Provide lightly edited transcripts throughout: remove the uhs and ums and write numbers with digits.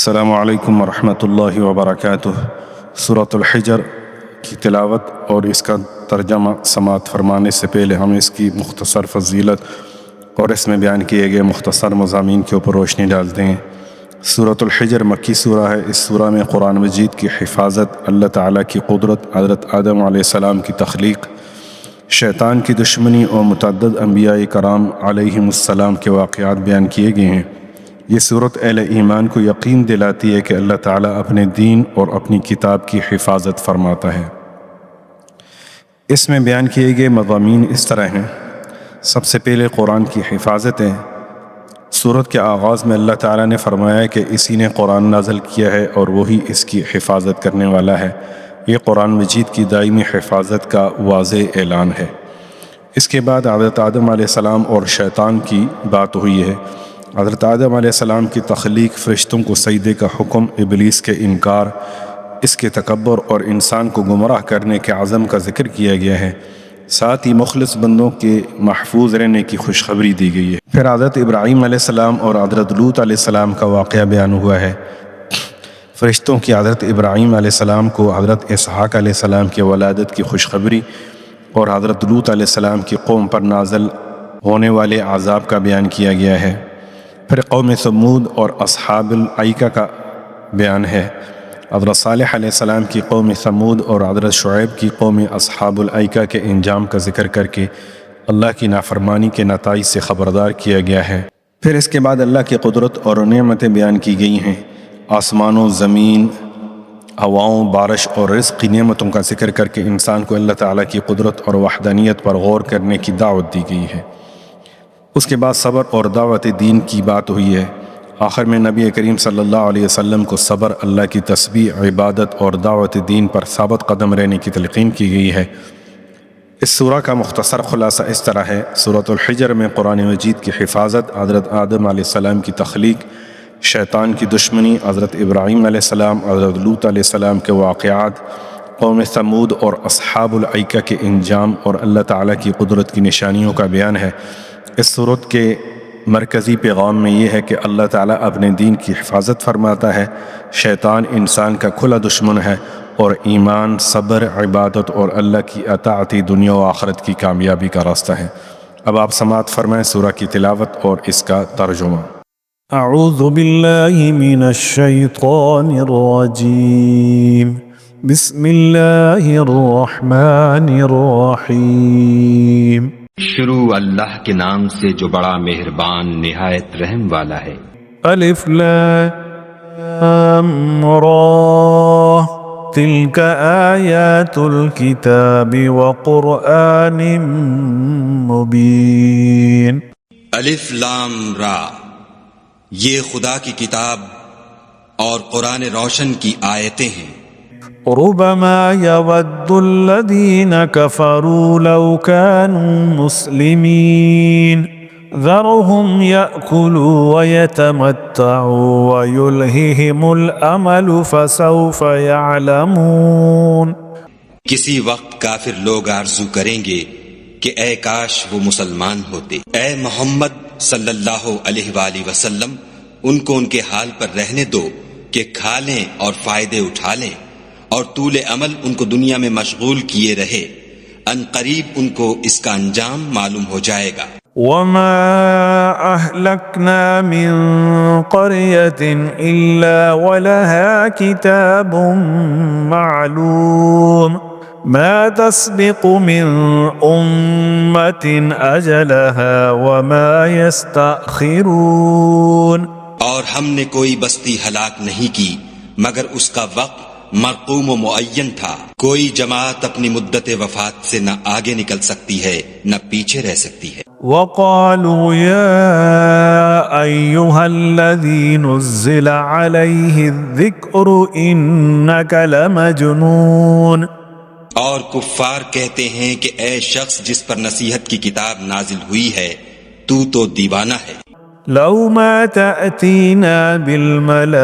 السلام علیکم ورحمۃ اللہ وبرکاتہ۔ سورۃ الحجر کی تلاوت اور اس کا ترجمہ سماعت فرمانے سے پہلے ہم اس کی مختصر فضیلت اور اس میں بیان کیے گئے مختصر مضامین کے اوپر روشنی ڈالتے ہیں۔ سورۃ الحجر مکی سورہ ہے۔ اس سورہ میں قرآن مجید کی حفاظت، اللہ تعالیٰ کی قدرت، حضرت آدم علیہ السلام کی تخلیق، شیطان کی دشمنی اور متعدد انبیاء کرام علیہم السلام کے واقعات بیان کیے گئے ہیں۔ یہ سورت اہل ایمان کو یقین دلاتی ہے کہ اللہ تعالیٰ اپنے دین اور اپنی کتاب کی حفاظت فرماتا ہے۔ اس میں بیان کیے گئے مضامین اس طرح ہیں۔ سب سے پہلے قرآن کی حفاظت ہے۔ سورت کے آغاز میں اللہ تعالیٰ نے فرمایا کہ اسی نے قرآن نازل کیا ہے اور وہی اس کی حفاظت کرنے والا ہے۔ یہ قرآن مجید کی دائمی حفاظت کا واضح اعلان ہے۔ اس کے بعد حضرت آدم علیہ السلام اور شیطان کی بات ہوئی ہے۔ حضرت آدم علیہ السلام کی تخلیق، فرشتوں کو سجدے کا حکم، ابلیس کے انکار، اس کے تکبر اور انسان کو گمراہ کرنے کے عزم کا ذکر کیا گیا ہے۔ ساتھ ہی مخلص بندوں کے محفوظ رہنے کی خوشخبری دی گئی ہے۔ پھر حضرت ابراہیم علیہ السلام اور حضرت لوط علیہ السلام کا واقعہ بیان ہوا ہے۔ فرشتوں کی حضرت ابراہیم علیہ السلام کو حضرت اسحاق علیہ السلام کی ولادت کی خوشخبری اور حضرت لوط علیہ السلام کی قوم پر نازل ہونے والے عذاب کا بیان کیا گیا ہے۔ پھر قوم ثمود اور اصحاب الایکہ کا بیان ہے۔ حضرت صالح علیہ السلام کی قوم ثمود اور حضرت شعیب کی قوم اصحاب الایکہ کے انجام کا ذکر کر کے اللہ کی نافرمانی کے نتائج سے خبردار کیا گیا ہے۔ پھر اس کے بعد اللہ کی قدرت اور نعمتیں بیان کی گئی ہیں۔ آسمانوں، زمین، ہواؤں، بارش اور رزق کی نعمتوں کا ذکر کر کے انسان کو اللہ تعالیٰ کی قدرت اور وحدانیت پر غور کرنے کی دعوت دی گئی ہے۔ اس کے بعد صبر اور دعوت دین کی بات ہوئی ہے۔ آخر میں نبی کریم صلی اللہ علیہ وسلم کو صبر، اللہ کی تسبیح، عبادت اور دعوت دین پر ثابت قدم رہنے کی تلقین کی گئی ہے۔ اس سورہ کا مختصر خلاصہ اس طرح ہے۔ سورۃ الحجر میں قرآن مجید کی حفاظت، حضرت آدم علیہ السلام کی تخلیق، شیطان کی دشمنی، حضرت ابراہیم علیہ السلام، حضرت لوط علیہ السلام کے واقعات، قوم ثمود اور اصحاب الایکہ کے انجام اور اللہ تعالیٰ کی قدرت کی نشانیوں کا بیان ہے۔ اس سورت کے مرکزی پیغام میں یہ ہے کہ اللہ تعالیٰ اپنے دین کی حفاظت فرماتا ہے، شیطان انسان کا کھلا دشمن ہے، اور ایمان، صبر، عبادت اور اللہ کی اطاعت دنیا و آخرت کی کامیابی کا راستہ ہے۔ اب آپ سماعت فرمائیں سورہ کی تلاوت اور اس کا ترجمہ۔ اعوذ باللہ من الشیطان الرجیم، بسم اللہ الرحمن الرحیم۔ شروع اللہ کے نام سے جو بڑا مہربان نہایت رحم والا ہے۔ الف لام را، تلک آیات الکتاب وقرآن مبین۔ الف لام را، یہ خدا کی کتاب اور قرآن روشن کی آیتیں ہیں۔ ربما يود الذين كفروا لو كانوا مسلمين ذرهم يأكلوا ويتمتعوا ويلههم الأمل فسوف يعلمون۔ کسی وقت کافر لوگ آرزو کریں گے کہ اے کاش وہ مسلمان ہوتے۔ اے محمد صلی اللہ علیہ وآلہ وسلم، ان کو ان کے حال پر رہنے دو کہ کھا لیں اور فائدے اٹھا لیں، اور طول عمل ان کو دنیا میں مشغول کیے رہے، ان قریب ان کو اس کا انجام معلوم ہو جائے گا۔ وما أهلكنا من قرية إلا ولها كتاب معلوم ما تسبق من أمة أجلها وما يستأخرون۔ اور ہم نے کوئی بستی ہلاک نہیں کی مگر اس کا وقت مرقوم و معین تھا۔ کوئی جماعت اپنی مدت وفات سے نہ آگے نکل سکتی ہے نہ پیچھے رہ سکتی ہے۔ وقالوا يا أيها الذي نزل عليه الذكر إنك لمجنون۔ اور کفار کہتے ہیں کہ اے شخص جس پر نصیحت کی کتاب نازل ہوئی ہے، تو دیوانہ ہے۔ لو ما تأتينا بالملائكة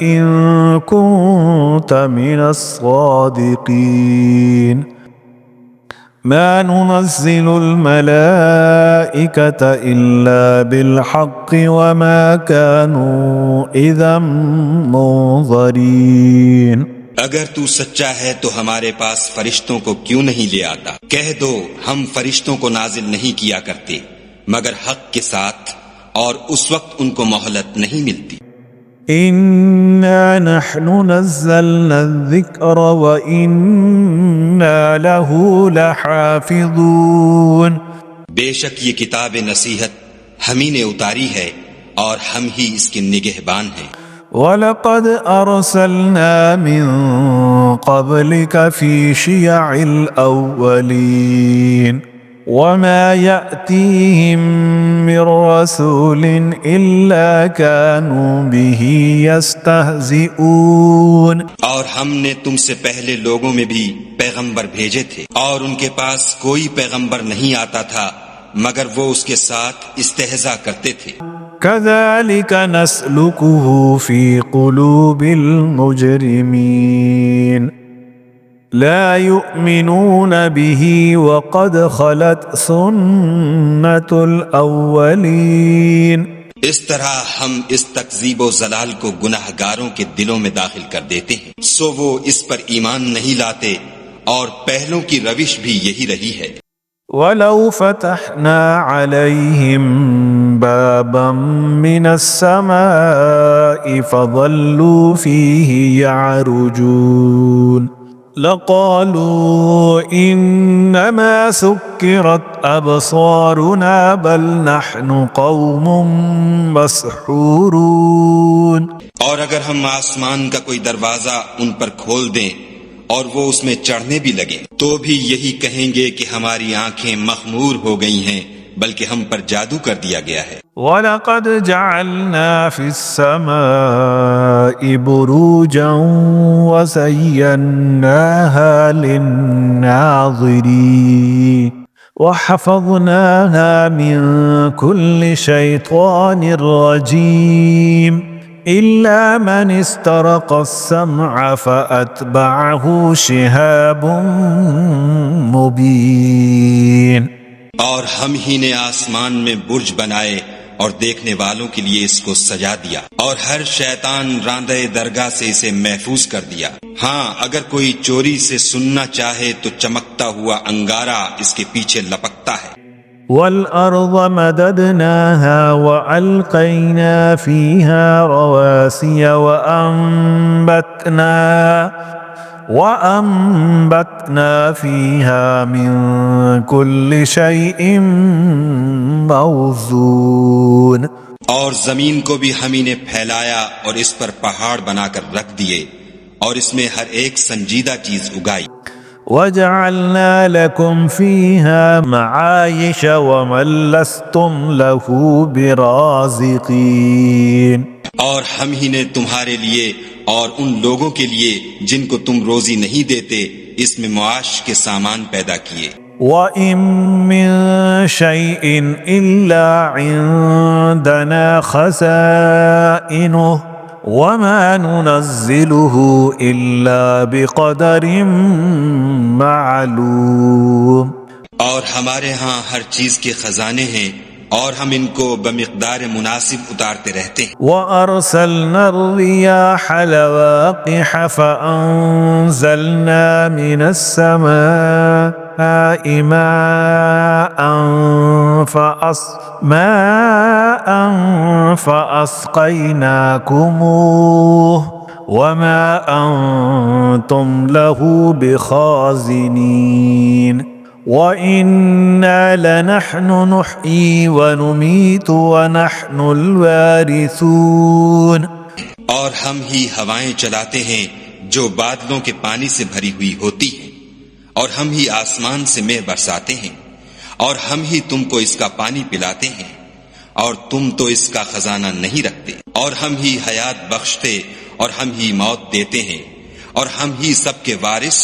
إن كنت من الصادقين۔ ما ننزل الملائكة إلا بالحق وما كانوا إذا منظرين. اگر تو سچا ہے تو ہمارے پاس فرشتوں کو کیوں نہیں لے آتا؟ کہہ دو ہم فرشتوں کو نازل نہیں کیا کرتے مگر حق کے ساتھ، اور اس وقت ان کو مہلت نہیں ملتی. إنا نحن نزلنا الذكر وإنا له لحافظون. بے شک یہ کتاب نصیحت ہم ہی نے اتاری ہے اور ہم ہی اس کے نگہبان ہیں. وَلَقَدْ أَرْسَلْنَا مِن قَبْلِكَ فِي شِيَعِ الْأَوَّلِينَ وَمَا يَأْتِيهِم مِّن رَّسُولٍ إِلَّا كَانُوا بِهِ يَسْتَهْزِئُونَ. اور ہم نے تم سے پہلے لوگوں میں بھی پیغمبر بھیجے تھے اور ان کے پاس کوئی پیغمبر نہیں آتا تھا مگر وہ اس کے ساتھ استہزاء کرتے تھے. كَذَلِكَ نَسْلُكُهُ فِي قُلُوبِ الْمُجْرِمِينَ لا يؤمنون به وقد خلت سنة الأولين. اس طرح ہم اس تکذیب و ضلال کو گناہ گاروں کے دلوں میں داخل کر دیتے ہیں سو وہ اس پر ایمان نہیں لاتے، اور پہلوں کی روش بھی یہی رہی ہے. وَلَوْ فَتَحْنَا عَلَيْهِمْ بَابًا مِّنَ السَّمَاءِ فَظَلُّوا فِيهِ يَعْرُجُونَ لَقَالُوا إِنَّمَا سُكِّرَتْ أَبْصَارُنَا بَلْ نَحْنُ قَوْمٌ مَّسْحُورُونَ. اور اگر ہم آسمان کا کوئی دروازہ ان پر کھول دیں اور وہ اس میں چڑھنے بھی لگیں تو بھی یہی کہیں گے کہ ہماری آنکھیں مخمور ہو گئی ہیں، بلکہ ہم پر جادو کر دیا گیا ہے. وَلَقَدْ جَعَلْنَا فِي السَّمَاءِ بُرُوجًا وَزَيَّنَّاهَا لِلنَّاظِرِينَ وَحَفَظْنَاهَا مِن كُلِّ شَيْطَانٍ رَّجِيمٍ إِلَّا مَنِ اسْتَرَقَ السَّمْعَ فَأَتْبَعَهُ شِهَابٌ مُّبِينٌ. اور ہم ہی نے آسمان میں برج بنائے اور دیکھنے والوں کے لیے اس کو سجا دیا، اور ہر شیطان راندہ درگاہ سے اسے محفوظ کر دیا. ہاں اگر کوئی چوری سے سننا چاہے تو چمکتا ہوا انگارہ اس کے پیچھے لپکتا ہے. وَالْأَرْضَ مَدَدْنَاهَا وَأَلْقَيْنَا فِيهَا رَوَاسِيَ وَأَنبَتْنَا فِيهَا مِن كُلِّ شَيْءٍ مَّوْزُونٍ. اور زمین کو بھی ہم ہی نے پھیلایا اور اس پر پہاڑ بنا کر رکھ دیے اور اس میں ہر ایک سنجیدہ چیز اگائی. وَجَعَلْنَا لَكُمْ فِيهَا مَعَايِشَ وَمَن لَّسْتُمْ لَهُ بِرَازِقِينَ. اور ہم ہی نے تمہارے لیے اور ان لوگوں کے لیے جن کو تم روزی نہیں دیتے اس میں معاش کے سامان پیدا کیے. وَإِن مِّن شَيْءٍ إِلَّا عِندَنَا خَزَائِنُهُ وَمَا نُنَزِّلُهُ إِلَّا بِقَدَرٍ مَّعْلُومٍ. اور ہمارے ہاں ہر چیز کے خزانے ہیں اور ہم ان کو بمقدار مناسب اتارتے رہتے ہیں. وَأَرْسَلْنَا الرِّيَاحَ لَوَاقِحَ فَأَنزَلْنَا مِنَ السَّمَاءِ مَاءً فَأَسْقَيْنَاكُمُوهُ وَمَا أَنتُمْ لَهُ بِخَازِنِينَ. وَإِنَّا لَنَحْنُ نُحْيِي وَنُمِيتُ وَنَحْنُ الْوَارِثُونَ. اور ہم ہی ہوائیں چلاتے ہیں جو بادلوں کے پانی سے بھری ہوئی ہوتی ہیں، اور ہم ہی آسمان سے مے برساتے ہیں، اور ہم ہی تم کو اس کا پانی پلاتے ہیں، اور تم تو اس کا خزانہ نہیں رکھتے. اور ہم ہی حیات بخشتے اور ہم ہی موت دیتے ہیں، اور ہم ہی سب کے وارث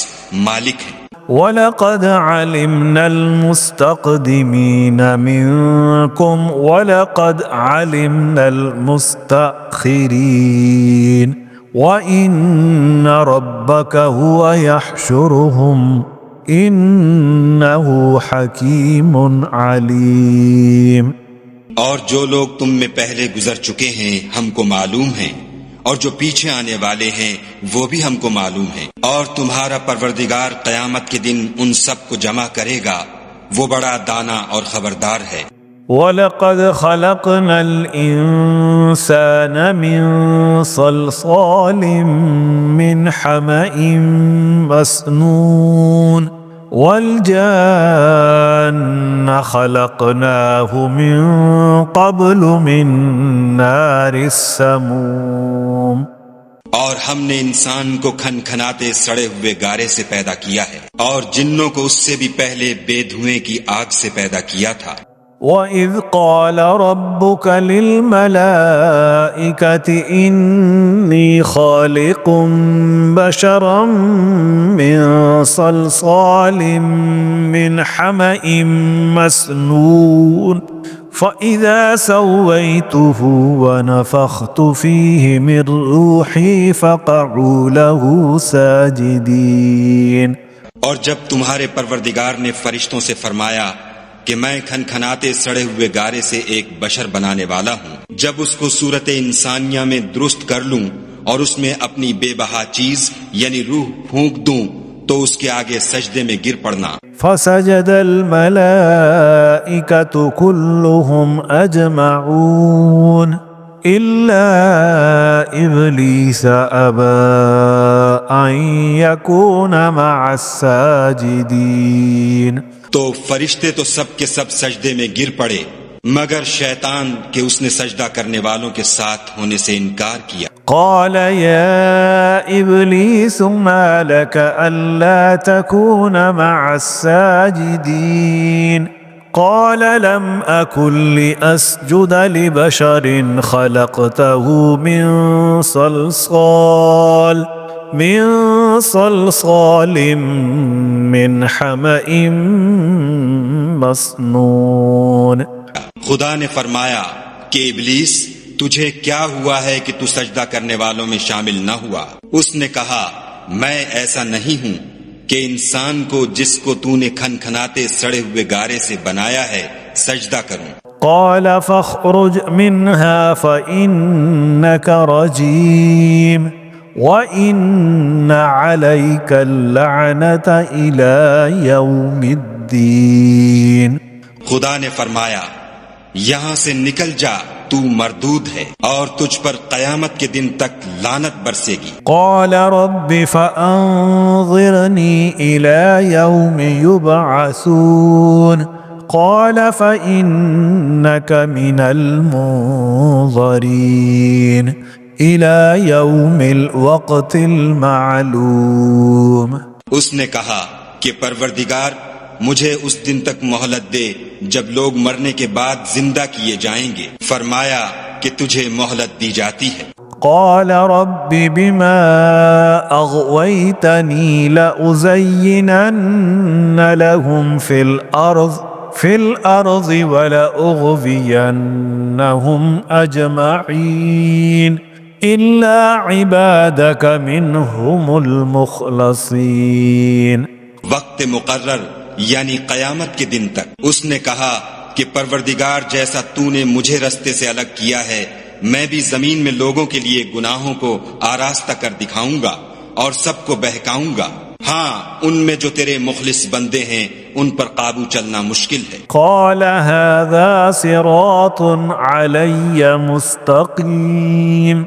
مالک ہیں. وَلَقَدْ عَلِمْنَا الْمُسْتَقْدِمِينَ مِنكُمْ وَلَقَدْ عَلِمْنَا الْمُسْتَأْخِرِينَ وَإِنَّ رَبَّكَ هُوَ يَحْشُرُهُمْ إنه حكيم عليم. اور جو لوگ تم میں پہلے گزر چکے ہیں ہم کو معلوم ہیں، اور جو پیچھے آنے والے ہیں وہ بھی ہم کو معلوم ہیں، اور تمہارا پروردگار قیامت کے دن ان سب کو جمع کرے گا، وہ بڑا دانا اور خبردار ہے. وَلَقَدْ خَلَقْنَا الْإِنسَانَ مِنْ صَلْصَالٍ مِّنْ حَمَإٍ مَسْنُونٍ وَالْجَانَّ خَلَقْنَاهُ مِنْ قَبْلُ مِنْ نَارِ السَّمُومِ. اور ہم نے انسان کو کھنکھناتے سڑے ہوئے گارے سے پیدا کیا ہے، اور جنوں کو اس سے بھی پہلے بے دھوئیں کی آگ سے پیدا کیا تھا. وَإِذْ قَالَ رَبُّكَ لِلْمَلَائِكَةِ إِنِّي خَالِقٌ بَشَرًا مِّن صَلْصَالٍ مِّنْ حَمَإٍ مَّسْنُونٍ فَإِذَا سَوَّيْتُهُ وَنَفَخْتُ فِيهِ مِن رُّوحِي فَقَعُوا لَهُ سَاجِدِينَ. اور جب تمہارے پروردگار نے فرشتوں سے فرمایا کہ میں کھنکھناتے سڑے ہوئے گارے سے ایک بشر بنانے والا ہوں، جب اس کو صورت انسانیہ میں درست کر لوں اور اس میں اپنی بے بہا چیز یعنی روح پھونک دوں تو اس کے آگے سجدے میں گر پڑنا. فسجد الملائكة كلهم أجمعون إلا إبليس أبى أن يكون مع الساجدين. تو فرشتے تو سب کے سب سجدے میں گر پڑے مگر شیطان کہ اس نے سجدہ کرنے والوں کے ساتھ ہونے سے انکار کیا. قال يا إبليس ما لك ألا تكون مع الساجدين قال لم أكن لأسجد لبشر خلقته من صلصال من حمأ مسنون. خدا نے فرمایا کہ ابلیس تجھے کیا ہوا ہے کہ تو سجدہ کرنے والوں میں شامل نہ ہوا؟ اس نے کہا میں ایسا نہیں ہوں کہ انسان کو جس کو تو نے کھنکھناتے سڑے ہوئے گارے سے بنایا ہے سجدہ کروں. قال فاخرج منها فإنك رجيم وَإِنَّ عَلَيْكَ اللَّعْنَةَ إِلَى يَوْمِ الدِّينِ. خدا نے فرمایا یہاں سے نکل جا، تو مردود ہے اور تجھ پر قیامت کے دن تک لعنت برسے گی. قال رب فأنظرني إلى يوم يبعثون قال فإنك من المنظرين إلى يوم الوقت المعلوم. اس نے کہا کہ پروردگار مجھے اس دن تک مہلت دے جب لوگ مرنے کے بعد زندہ کیے جائیں گے. فرمایا کہ تجھے مہلت دی جاتی ہے. قال رب بما أغويتني لأزينن لهم في الأرض ولأغوينهم أجمعين إلا عبادك منهم المخلصين. وقت مقرر یعنی قیامت کے دن تک اس نے کہا کہ پروردگار جیسا تو نے مجھے رستے سے الگ کیا ہے میں بھی زمین میں لوگوں کے لیے گناہوں کو آراستہ کر دکھاؤں گا اور سب کو بہکاؤں گا. ہاں ان میں جو تیرے مخلص بندے ہیں ان پر قابو چلنا مشکل ہے. قال هذا صراط علي مستقيم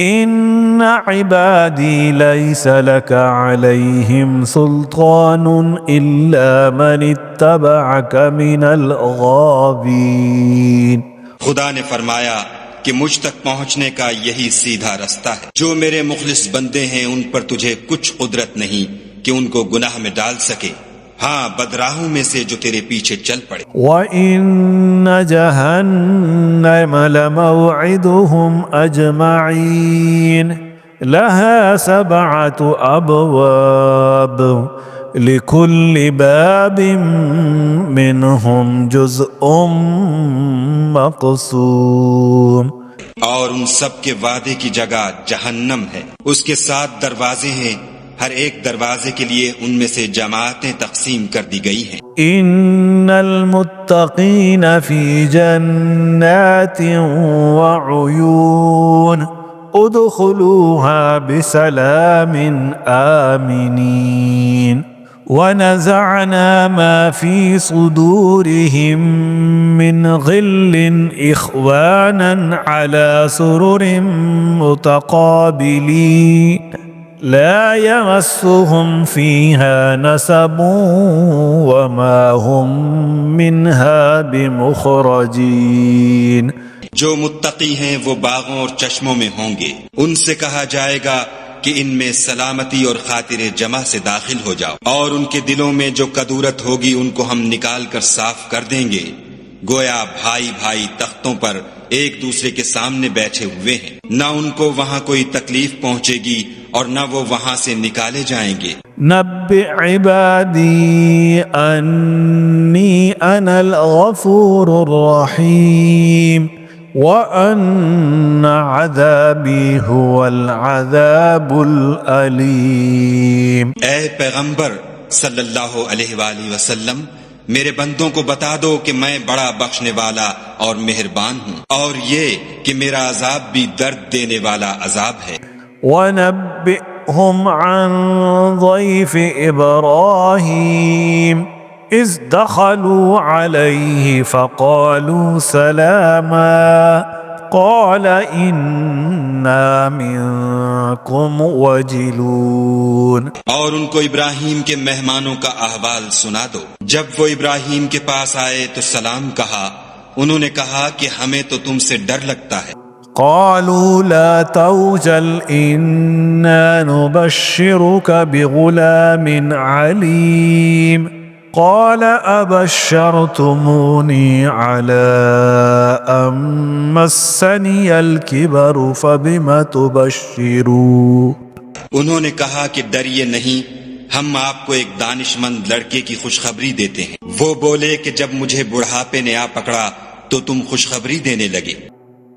إن عبادي ليس لك عليهم سلطان إلا من اتبعك من الغاوين. خدا نے فرمایا کہ مجھ تک پہنچنے کا یہی سیدھا رستہ ہے. جو میرے مخلص بندے ہیں ان پر تجھے کچھ قدرت نہیں کہ ان کو گناہ میں ڈال سکے، ہاں بدراہوں میں سے جو تیرے پیچھے چل پڑے. وَإِنَّ جَهَنَّمَ لَمَوْعِدُهُمْ أَجْمَعِينَ لَهَا 7 أَبْوَابٍ لِكُلِّ بَابٍ مِّنْهُمْ جُزْءٌ مَّقْسُومٌ. اور ان سب کے وعدے کی جگہ جہنم ہے، اس کے 7 دروازے ہیں، ہر ایک دروازے کے لیے ان میں سے جماعتیں تقسیم کر دی گئی ہیں۔ ان المتقین فی جنات وعیون ادخلوها بسلام آمنین ونزعنا ما في صدورهم من غل إخوانا على سرر متقابلين لا يمسهم فيها نسب وما هم منها بمخرجين۔ جو متقی ہیں وہ باغوں اور چشموں میں ہوں گے، ان سے کہا جائے گا کہ ان میں سلامتی اور خاطر جمع سے داخل ہو جاؤ، اور ان کے دلوں میں جو کدورت ہوگی ان کو ہم نکال کر صاف کر دیں گے، گویا بھائی بھائی تختوں پر ایک دوسرے کے سامنے بیٹھے ہوئے ہیں، نہ ان کو وہاں کوئی تکلیف پہنچے گی اور نہ وہ وہاں سے نکالے جائیں گے۔ نبئ عبادی انی انا الغفور الرحیم وَأَنَّ عَذَابِي هُوَ الْعَذَابُ الْأَلِيمُ۔ اے پیغمبر صلی اللہ علیہ وآلہ وسلم، میرے بندوں کو بتا دو کہ میں بڑا بخشنے والا اور مہربان ہوں، اور یہ کہ میرا عذاب بھی درد دینے والا عذاب ہے۔ وَنَبِّئْهُمْ عَنْ ضَيْفِ إِبْرَاهِيمَ إِذْ دَخَلُوا عَلَيْهِ فَقَالُوا سَلَامًا قَالَ إِنَّا مِنْكُمْ وَجِلُونَ۔ اور ان کو ابراہیم کے مہمانوں کا احوال سنا دو، جب وہ ابراہیم کے پاس آئے تو سلام کہا، انہوں نے کہا کہ ہمیں تو تم سے ڈر لگتا ہے۔ قالوا لا توجل إنا نبشرك بغلام عليم قال أبشرتموني على أن مسني الكبر فبم تبشرون۔ انہوں نے کہا کہ ڈریے نہیں، ہم آپ کو ایک دانش مند لڑکے کی خوشخبری دیتے ہیں۔ وہ بولے کہ جب مجھے بڑھاپے نے آ پکڑا تو تم خوشخبری دینے لگے۔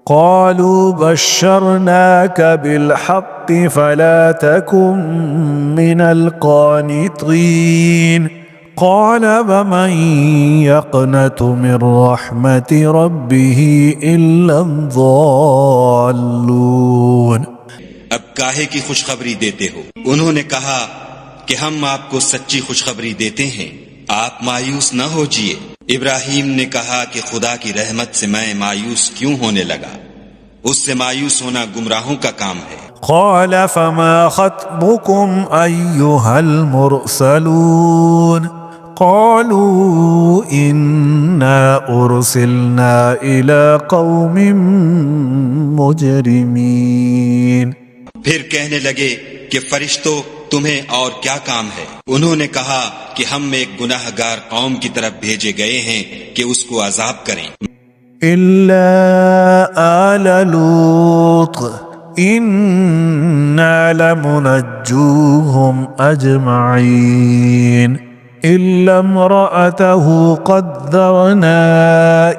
قالوا بشرناك بالحق فلا تكن من القانطين قال ومن يقنط من رحمة ربه إلا الضالون۔ اب کاہے کی خوشخبری دیتے ہو؟ انہوں نے کہا کہ ہم آپ کو سچی خوشخبری دیتے ہیں، آپ مایوس نہ ہوجیے۔ ابراہیم نے کہا کہ خدا کی رحمت سے میں مایوس کیوں ہونے لگا؟ اس سے مایوس ہونا گمراہوں کا کام ہے۔ قال فما خطبكم أيها المرسلون قالوا إنا أرسلنا إلى قوم مجرمين۔ پھر کہنے لگے کہ فرشتوں تمہیں اور کیا کام ہے؟ انہوں نے کہا کہ ہم ایک گناہگار قوم کی طرف بھیجے گئے ہیں کہ اس کو عذاب کریں۔ إلا آل لوط إنا لمنجوهم أجمعين إلا امرأته قدرنا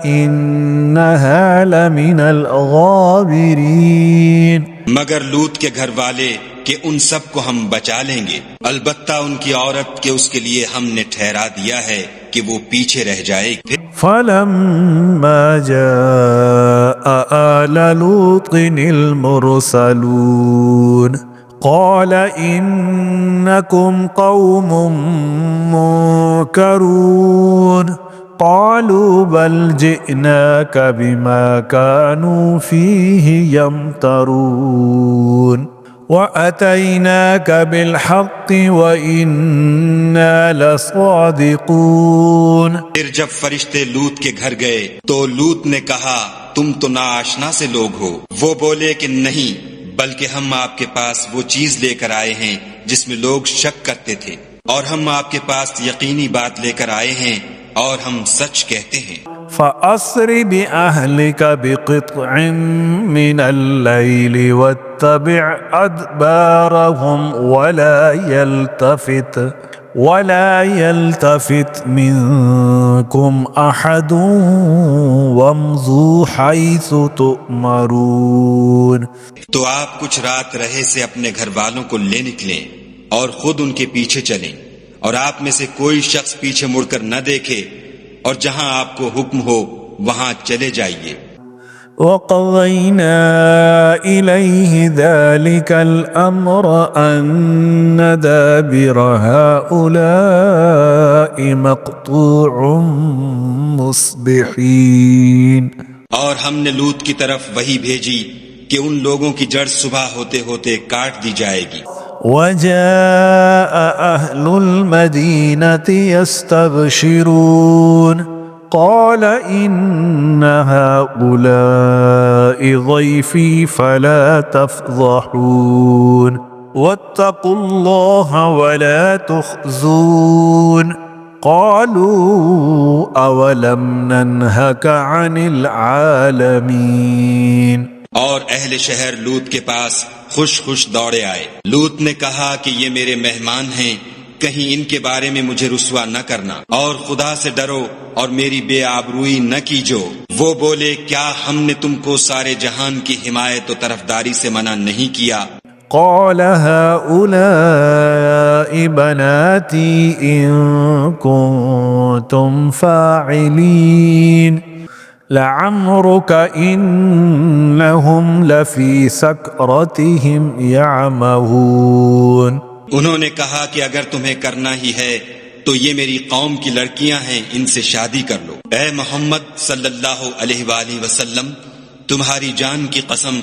إنها لمن الغابرين۔ مگر لوط کے گھر والے کہ ان سب کو ہم بچا لیں گے، البتہ ان کی عورت کہ اس کے لیے ہم نے ٹھہرا دیا ہے کہ وہ پیچھے رہ جائے گی۔ فلما جاء آل لوط المرسلون قال إنكم قوم منكرون قالوا بل جئناك بما كانوا فيه يمترون وأتيناك بالحق وإنا لصادقون۔ پھر جب فرشتے لوط کے گھر گئے تو لوط نے کہا تم تو ناآشنا سے لوگ ہو۔ وہ بولے کہ نہیں، بلکہ ہم آپ کے پاس وہ چیز لے کر آئے ہیں جس میں لوگ شک کرتے تھے، اور ہم آپ کے پاس یقینی بات لے کر آئے ہیں اور ہم سچ کہتے ہیں۔ فأسر بأهلك بقطع من الليل واتبع أدبارهم ولا يلتفت منكم أحد وامضوا حيث تؤمرون۔ تو آپ کچھ رات رہے سے اپنے گھر والوں کو لے نکلیں اور خود ان کے پیچھے چلیں، اور آپ میں سے کوئی شخص پیچھے مڑ کر نہ دیکھے، اور جہاں آپ کو حکم ہو وہاں چلے جائیے۔ وقضينا إليه ذلك الأمر أن دابر هؤلاء مقطوع مصبحين۔ اور ہم نے لوط کی طرف وحی بھیجی کہ ان لوگوں کی جڑ صبح ہوتے ہوتے کاٹ دی جائے گی۔ وجاء أهل المدينة يستبشرون قال إن هؤلاء ضيفي فلا تفضحون واتقوا الله ولا تخزون قالوا أولم ننهك عن العالمين۔ اور اہل شہر لوط کے پاس خوش خوش دوڑے آئے۔ لوط نے کہا کہ یہ میرے مہمان ہیں، کہیں ان کے بارے میں مجھے رسوا نہ کرنا، اور خدا سے ڈرو اور میری بے آبروئی نہ کیجو۔ وہ بولے کیا ہم نے تم کو سارے جہان کی حمایت و طرفداری سے منع نہیں کیا؟ قال هؤلاء بناتي إن كنتم فاعلين لعمرك إنهم لفي سكرتهم يعمهون۔ انہوں نے کہا کہ اگر تمہیں کرنا ہی ہے تو یہ میری قوم کی لڑکیاں ہیں، ان سے شادی کر لو۔ اے محمد صلی اللہ علیہ وآلہ وسلم، تمہاری جان کی قسم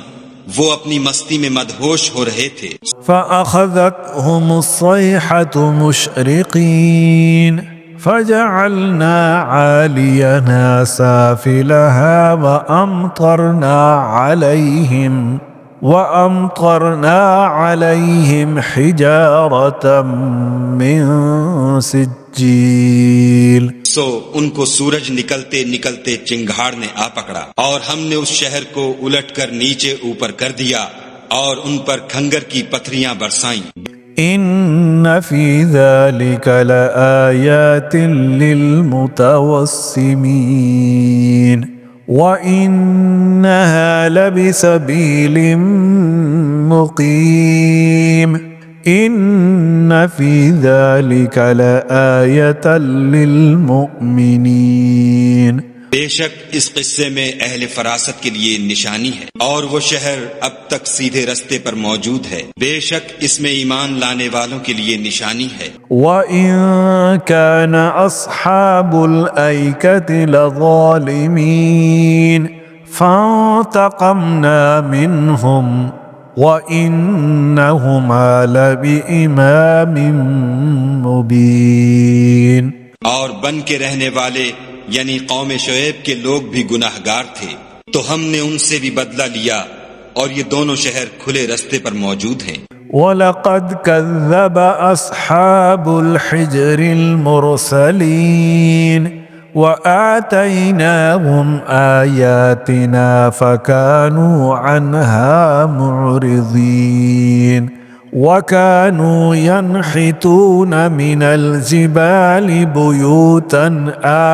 وہ اپنی مستی میں مدہوش ہو رہے تھے۔ فأخذتهم الصيحة مشرقين فجعلنا عاليها سافلها وأمطرنا عليهم حجارة من سجيل۔ سو ان کو سورج نکلتے نکلتے چنگھاڑ نے آ پکڑا، اور ہم نے اس شہر کو الٹ کر نیچے اوپر کر دیا اور ان پر کھنگر کی پتھریاں برسائیں۔ إن في ذلك لآيات للمتوسمين وإنها لبسبيل مقيم إن في ذلك لآية للمؤمنين۔ بے شک اس قصے میں اہل فراست کے لیے نشانی ہے، اور وہ شہر اب تک سیدھے رستے پر موجود ہے۔ بے شک اس میں ایمان لانے والوں کے لیے نشانی ہے۔ وَإِن كَانَ أَصْحَابُ الْأَيْكَةِ لَظَالِمِينَ فَانْتَقَمْنَا مِنْهُمْ وَإِنَّهُمَا لَبِإِمَامٍ مُبِينٍ۔ اور بن کے رہنے والے یعنی قوم شعیب کے لوگ بھی گناہگار تھے، تو ہم نے ان سے بھی بدلہ لیا، اور یہ دونوں شہر کھلے رستے پر موجود ہیں۔ وَلَقَدْ كَذَّبَ أَصْحَابُ الْحِجْرِ الْمُرْسَلِينَ وَآتَيْنَاهُمْ آيَاتِنَا فَكَانُوا عَنْهَا مُعْرِضِينَ وَكَانُوا يَنْحِتُونَ مِنَ الْجِبَالِ بُيُوتًا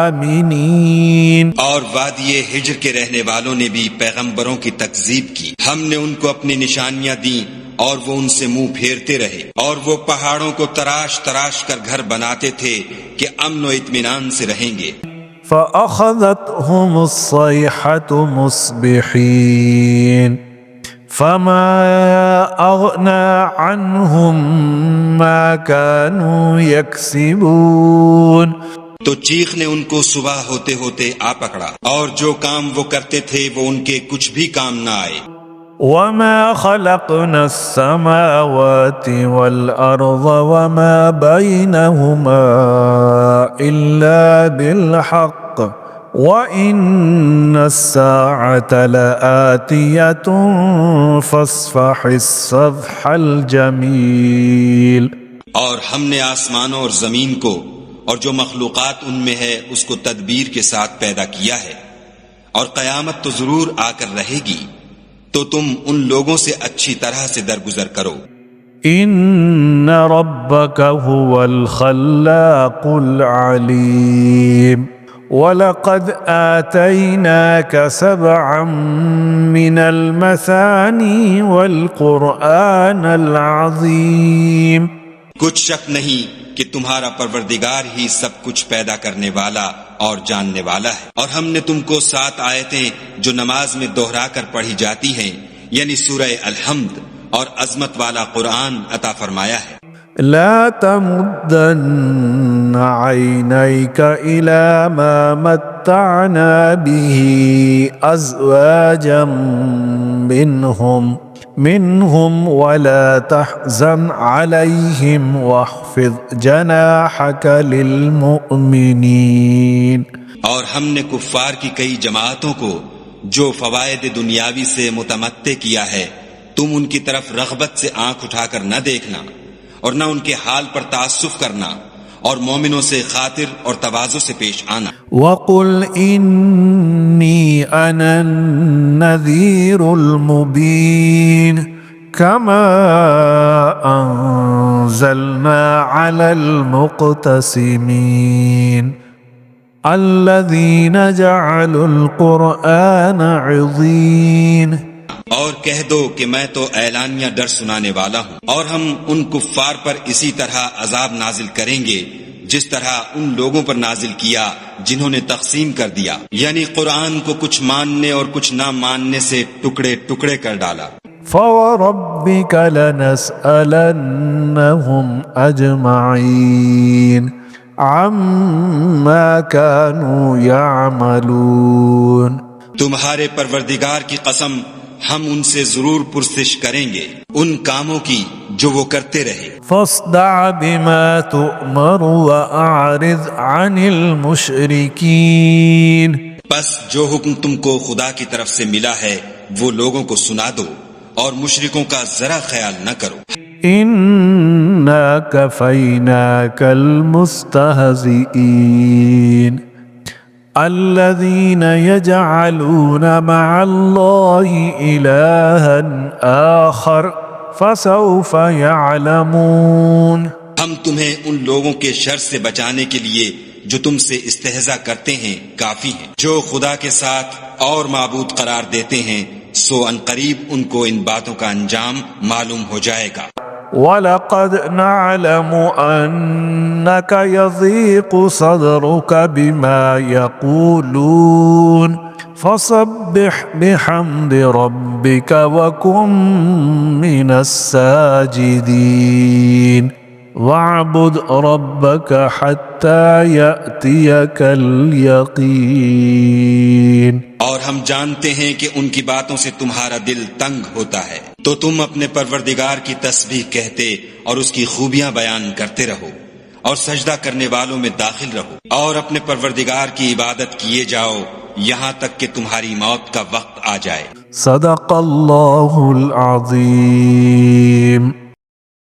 آمِنِينَ۔ اور وادی ہجر کے رہنے والوں نے بھی پیغمبروں کی تکذیب کی، ہم نے ان کو اپنی نشانیاں دیں اور وہ ان سے منہ پھیرتے رہے، اور وہ پہاڑوں کو تراش تراش کر گھر بناتے تھے کہ امن و اطمینان سے رہیں گے۔ فَأَخَذَتْهُمُ الصَّيْحَةُ مُصْبِحِينَ فَمَا أَغْنَى عَنْهُمْ مَا كَانُوا يَكْسِبُونَ۔ تو چیخ نے ان کو صبح ہوتے ہوتے آ پکڑا، اور جو کام وہ کرتے تھے وہ ان کے کچھ بھی کام نہ آئے۔ وَمَا خَلَقْنَا السَّمَاوَاتِ وَالْأَرْضَ وَمَا بَيْنَهُمَا إِلَّا بِالْحَقِّ وَإِنَّ السَّاعَةَ لَآتِيَةٌ فَاصْفَحِ الصَّفْحَ الْجَمِيلَ۔ اور ہم نے آسمانوں اور زمین کو اور جو مخلوقات ان میں ہے اس کو تدبیر کے ساتھ پیدا کیا ہے، اور قیامت تو ضرور آ کر رہے گی، تو تم ان لوگوں سے اچھی طرح سے درگزر کرو۔ إِنَّ رَبَّكَ هُوَ الْخَلَّاقُ الْعَلِيمُ وَلَقَدْ آتَيْنَاكَ سَبْعًا مِنَ الْمَثَانِي وَالْقُرْآنَ الْعَظِيمَ کچھ شک نہیں کہ تمہارا پروردگار ہی سب کچھ پیدا کرنے والا اور جاننے والا ہے۔ اور ہم نے تم کو 7 آیتیں جو نماز میں دہرا کر پڑھی جاتی ہیں یعنی سورہ الحمد اور عظمت والا قرآن عطا فرمایا ہے۔ لا تمدن عينيك إلى ما متعنا به أزواجا منهم ولا تحزن عليهم واخفض جناحك للمؤمنين۔ اور ہم نے کفار کی کئی جماعتوں کو جو فوائد دنیاوی سے متمتع کیا ہے تم ان کی طرف رغبت سے آنکھ اٹھا کر نہ دیکھنا اور نہ ان کے حال پر تعصف کرنا اور مومنوں سے خاطر اور تواضع سے پیش آنا۔ وَقُلْ إِنِّي أَنَا النَّذِيرُ الْمُبِينُ كَمَا أَنزَلْنَا عَلَى الْمُقْتَسِمِينَ الَّذِينَ جَعَلُوا الْقُرْآنَ عِضِينَ۔ اور کہہ دو کہ میں تو اعلانیہ ڈر سنانے والا ہوں، اور ہم ان کفار پر اسی طرح عذاب نازل کریں گے جس طرح ان لوگوں پر نازل کیا جنہوں نے تقسیم کر دیا، یعنی قرآن کو کچھ ماننے اور کچھ نہ ماننے سے ٹکڑے ٹکڑے کر ڈالا۔ فَوَرَبِّكَ لَنَسْأَلَنَّهُمْ أَجْمَعِينَ عَمَّا كَانُوا يَعْمَلُونَ۔ تمہارے پروردگار کی قسم ہم ان سے ضرور پرسش کریں گے ان کاموں کی جو وہ کرتے رہے۔ فاصدع بما تؤمر وأعرض عن المشركين۔ بس جو حکم تم کو خدا کی طرف سے ملا ہے وہ لوگوں کو سنا دو اور مشرکوں کا ذرا خیال نہ کرو۔ إنا كفيناك المستهزئين الذين يجعلون مع الله إلها آخر فسوف يعلمون۔ ہم تمہیں ان لوگوں کے شر سے بچانے کے لیے جو تم سے استہزاء کرتے ہیں کافی ہیں، جو خدا کے ساتھ اور معبود قرار دیتے ہیں، سو ان قریب ان کو ان باتوں کا انجام معلوم ہو جائے گا۔ وَلَقَدْ نَعْلَمُ أَنَّكَ يَضِيقُ صَدْرُكَ بِمَا يَقُولُونَ فَسَبِّحْ بِحَمْدِ رَبِّكَ وَكُن مِّنَ السَّاجِدِينَ وَاعْبُدْ رَبَّكَ حَتَّى يَأْتِيَكَ الْيَقِينُ۔ اور ہم جانتے ہیں کہ ان کی باتوں سے تمہارا دل تنگ ہوتا ہے، تو تم اپنے پروردگار کی تسبیح کہتے اور اس کی خوبیاں بیان کرتے رہو اور سجدہ کرنے والوں میں داخل رہو اور اپنے پروردگار کی عبادت کیے جاؤ یہاں تک کہ تمہاری موت کا وقت آ جائے۔ صدق اللہ العظیم۔